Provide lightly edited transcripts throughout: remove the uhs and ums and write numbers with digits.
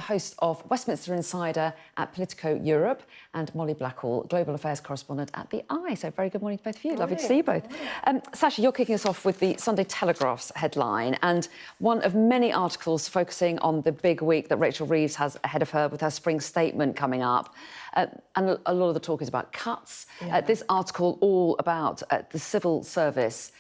host of Westminster Insider at Politico Europe, and Molly Blackwell, Global Affairs Correspondent at The Eye. So very good morning to both of you. Lovely to see you both. Sacha, you're kicking us off with the Sunday Telegraph's headline, and one of many articles focusing on the big week that Rachel Reeves has ahead of her with her spring statement coming up. And a lot of the talk is about cuts. This article all about the civil service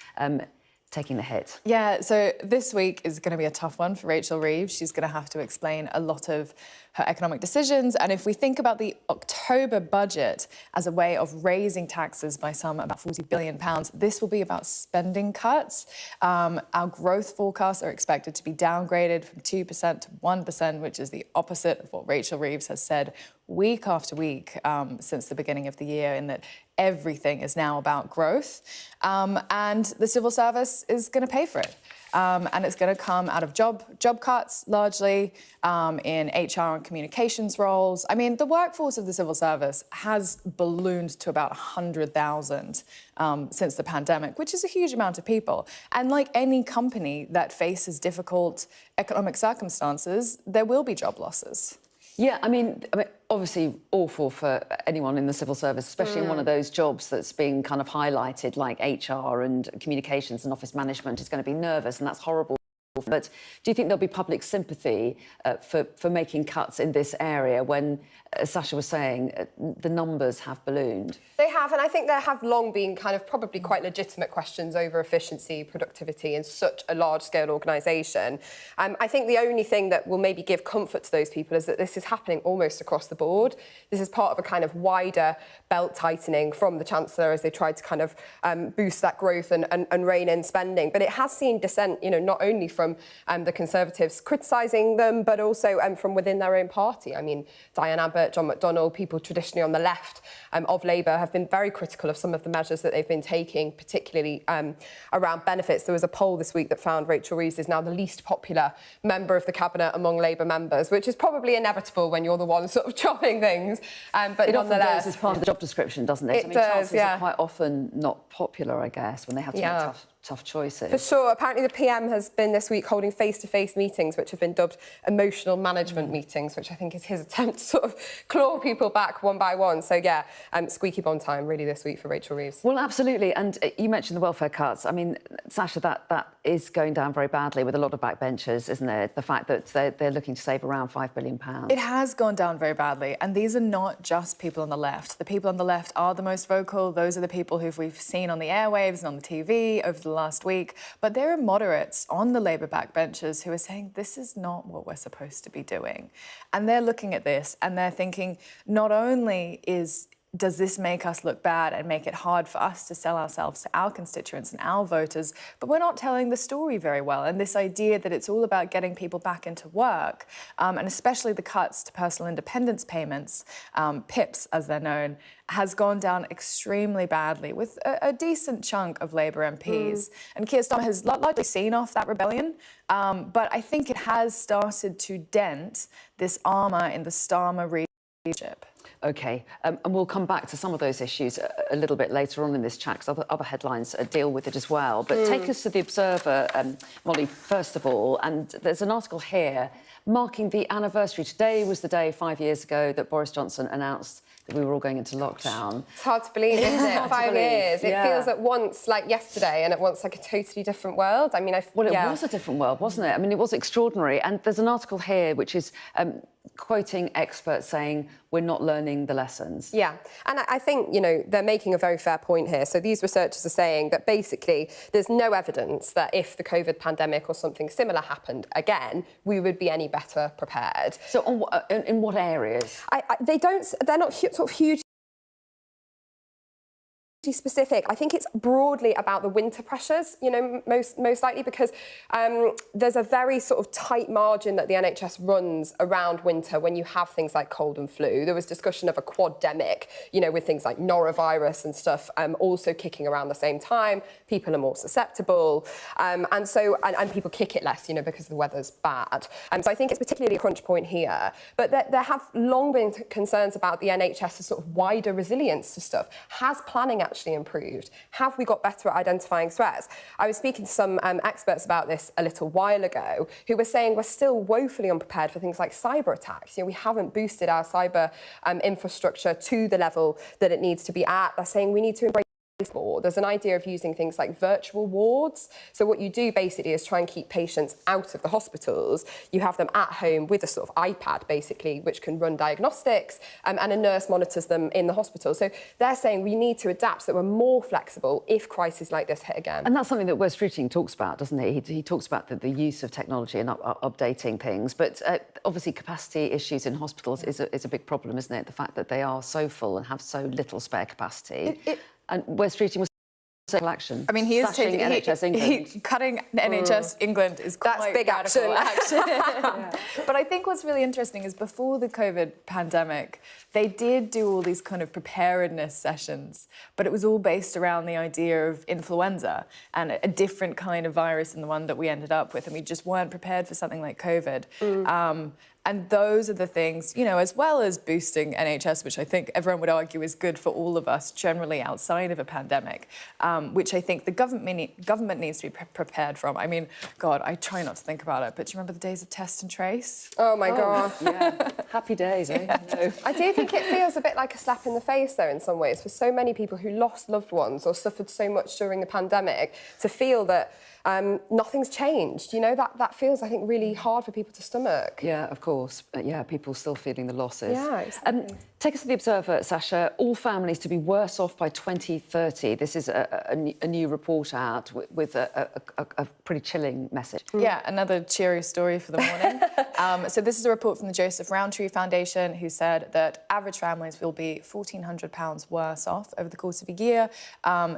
taking the hit. Yeah, so this week is going to be a tough one for Rachel Reeves. She's going to have to explain a lot of her economic decisions. And if we think about the October budget as a way of raising taxes by about £40 billion, this will be about spending cuts. Our growth forecasts are expected to be downgraded from 2% to 1%, which is the opposite of what Rachel Reeves has said week after week since the beginning of the year, in that everything is now about growth. And the civil service is going to pay for it. And it's going to come out of job cuts, largely, in HR and communications roles. I mean, the workforce of the civil service has ballooned to about 100,000 since the pandemic, which is a huge amount of people. And like any company that faces difficult economic circumstances, there will be job losses. Yeah, I mean, obviously awful for anyone in the civil service, especially in one of those jobs that's being kind of highlighted, like HR and communications and office management is going to be nervous, and that's horrible. But do you think there'll be public sympathy for making cuts in this area when, as Sacha was saying, the numbers have ballooned? They have, and I think there have long been kind of probably quite legitimate questions over efficiency, productivity in such a large-scale organisation. I think the only thing that will maybe give comfort to those people is that this is happening almost across the board. This is part of a kind of wider belt tightening from the Chancellor as they try to kind of boost that growth and rein in spending. But it has seen dissent, you know, not only from the Conservatives criticising them, but also from within their own party. I mean, Diane Abbott, John McDonnell, people traditionally on the left of Labour have been very critical of some of the measures that they've been taking, particularly around benefits. There was a poll this week that found Rachel Reeves is now the least popular member of the Cabinet among Labour members, which is probably inevitable when you're the one sort of chopping things. But it nonetheless, often goes as part of the job description, doesn't it? It does, Chancellors are quite often not popular, I guess, when they have to make tough choices. For sure. Apparently the PM has been this week holding face-to-face meetings, which have been dubbed emotional management meetings, which I think is his attempt to sort of claw people back one by one. So, yeah, squeaky bom time, really, this week for Rachel Reeves. Well, absolutely. And you mentioned the welfare cuts. I mean, Sacha, that is going down very badly with a lot of backbenchers, isn't it? The fact that they're looking to save around £5 billion. It has gone down very badly. And these are not just people on the left. The people on the left are the most vocal. Those are the people who we've seen on the airwaves and on the TV over the last week. But there are moderates on the Labour backbenchers who are saying this is not what we're supposed to be doing. And they're looking at this and they're thinking, not only does this make us look bad and make it hard for us to sell ourselves to our constituents and our voters, but we're not telling the story very well. And this idea that it's all about getting people back into work, and especially the cuts to personal independence payments, PIPs as they're known, has gone down extremely badly with a decent chunk of Labour MPs. And Keir Starmer has largely seen off that rebellion, but I think it has started to dent this armour in the Starmer leadership. OK, and we'll come back to some of those issues a little bit later on in this chat, because other headlines deal with it as well. But take us to The Observer, Molly, first of all, and there's an article here marking the anniversary. Today was the day 5 years ago that Boris Johnson announced that we were all going into lockdown. It's hard to believe, isn't it? 5 years. It feels at once like yesterday and at once like a totally different world. I mean, it was a different world, wasn't it? I mean, it was extraordinary. And there's an article here which is quoting experts saying we're not learning the lessons. Yeah, and I think, you know, they're making a very fair point here. So these researchers are saying that basically there's no evidence that if the COVID pandemic or something similar happened again, we would be any better prepared. So in what areas? They're not sort of huge specific. I think it's broadly about the winter pressures, you know, most likely, because there's a very sort of tight margin that the NHS runs around winter when you have things like cold and flu. There was discussion of a quaddemic, you know, with things like norovirus and stuff also kicking around the same time. People are more susceptible, and people kick it less, you know, because the weather's bad. So I think it's particularly a crunch point here. But there have long been concerns about the NHS's sort of wider resilience to stuff. Has planning actually improved? Have we got better at identifying threats? I was speaking to some experts about this a little while ago who were saying we're still woefully unprepared for things like cyber attacks. You know, we haven't boosted our cyber infrastructure to the level that it needs to be at. They're saying we need to embrace more. There's an idea of using things like virtual wards. So what you do basically is try and keep patients out of the hospitals. You have them at home with a sort of iPad basically, which can run diagnostics, and a nurse monitors them in the hospital. So they're saying we need to adapt so that we're more flexible if crises like this hit again. And that's something that Wes Streeting talks about, doesn't he? He talks about the use of technology and updating things. But obviously capacity issues in hospitals is a big problem, isn't it? The fact that they are so full and have so little spare capacity. And Wes Streeting was taking action. I mean, he is taking NHS England. Cutting NHS England is quite That's big radical, action. But I think what's really interesting is before the COVID pandemic, they did do all these kind of preparedness sessions, but it was all based around the idea of influenza and a different kind of virus than the one that we ended up with, and we just weren't prepared for something like COVID. And those are the things, you know, as well as boosting NHS, which I think everyone would argue is good for all of us generally outside of a pandemic, which I think the government needs to be prepared from. I mean, God, I try not to think about it, but do you remember the days of test and trace? Oh my God. Yeah, happy days, eh? No. I do think it feels a bit like a slap in the face, though, in some ways, for so many people who lost loved ones or suffered so much during the pandemic, to feel that nothing's changed. You know, that feels, I think, really hard for people to stomach. Yeah, of course. Yeah, people still feeling the losses. Yeah, exactly. Take us to The Observer, Sasha. All families to be worse off by 2030. This is a new report out with a pretty chilling message. Yeah, another cheery story for the morning. So this is a report from the Joseph Rowntree Foundation, who said that average families will be £1,400 worse off over the course of a year.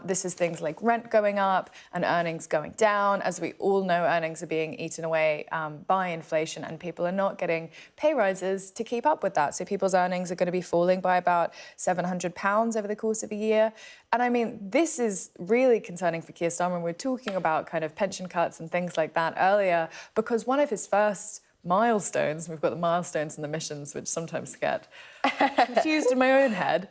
This is things like rent going up and earnings going down. As we all know, earnings are being eaten away by inflation, and people are not getting pay rises to keep up with that. So people's earnings are going to be falling by about £700 over the course of a year. And I mean, this is really concerning for Keir Starmer. We were talking about kind of pension cuts and things like that earlier, because one of his first milestones, we've got the milestones and the missions, which sometimes get confused in my own head,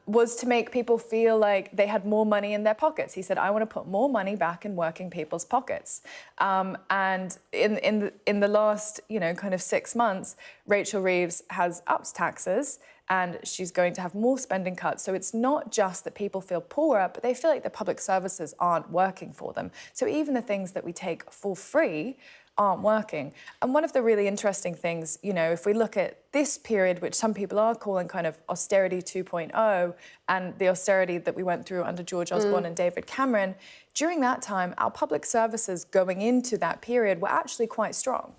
was to make people feel like they had more money in their pockets. He said, I want to put more money back in working people's pockets. And in the last, you know, kind of 6 months, Rachel Reeves has upped taxes, and she's going to have more spending cuts. So it's not just that people feel poorer, but they feel like the public services aren't working for them. So even the things that we take for free aren't working. And one of the really interesting things, you know, if we look at this period, which some people are calling kind of austerity 2.0, and the austerity that we went through under George Osborne and David Cameron, during that time, our public services going into that period were actually quite strong.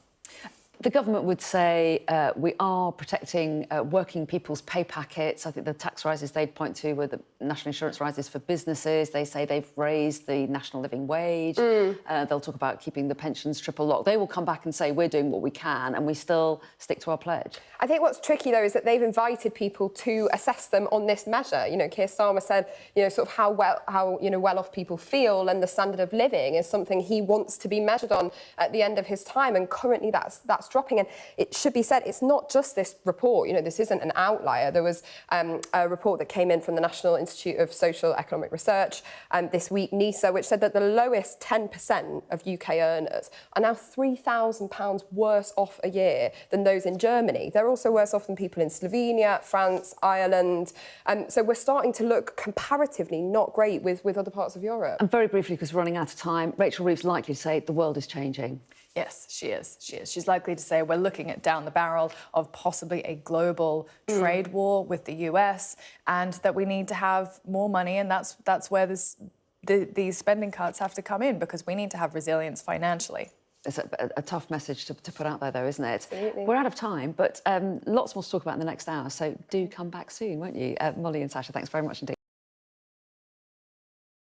The government would say we are protecting working people's pay packets. I think the tax rises they'd point to were the national insurance rises for businesses. They say they've raised the national living wage. They'll talk about keeping the pensions triple locked. They will come back and say we're doing what we can and we still stick to our pledge. I think what's tricky, though, is that they've invited people to assess them on this measure. You know, Keir Starmer said, you know, sort of how well-off people feel and the standard of living is something he wants to be measured on at the end of his time. And currently that's dropping. And it should be said, it's not just this report. You know, this isn't an outlier. There was a report that came in from the National Institute of Social Economic Research this week, NISA, which said that the lowest 10% of UK earners are now £3,000 worse off a year than those in Germany. They're also worse off than people in Slovenia, France, Ireland. So we're starting to look comparatively not great with other parts of Europe. And very briefly, because we're running out of time, Rachel Reeves likely to say the world is changing. Yes, she is. She is. She's likely to say we're looking at down the barrel of possibly a global trade war with the US, and that we need to have more money, and that's where these spending cuts have to come in, because we need to have resilience financially. It's a tough message to put out there, though, isn't it? Absolutely. We're out of time, but lots more to talk about in the next hour, so do come back soon, won't you? Molly and Sasha, thanks very much indeed.